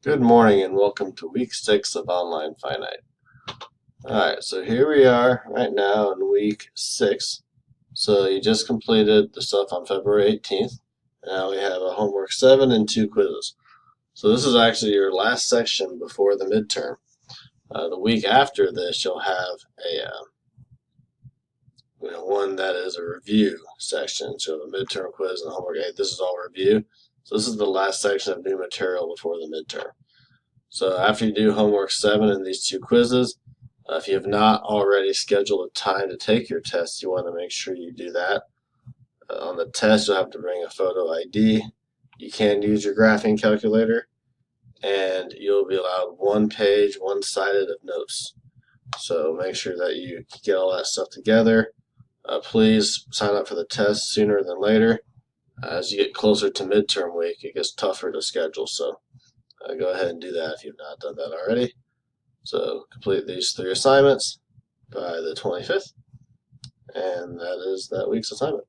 Good morning and welcome to week 6 of Online Finite. Alright, so here we are right now in week 6. So you just completed the stuff on February 18th. Now we have a homework 7 and 2 quizzes. So this is actually your last section before the midterm. The week after this you'll have a one that is a review section. So a midterm quiz and homework 8. This is all review. So this is the last section of new material before the midterm. So after you do homework 7 and these 2 quizzes, if you have not already scheduled a time to take your test, you want to make sure you do that. On the test, you'll have to bring a photo ID. You can use your graphing calculator, and you'll be allowed 1 page, 1-sided of notes. So make sure that you get all that stuff together. Please sign up for the test sooner than later. As you get closer to midterm week, it gets tougher to schedule. So go ahead and do that if you've not done that already. So complete these 3 assignments by the 25th, and that is that week's assignment.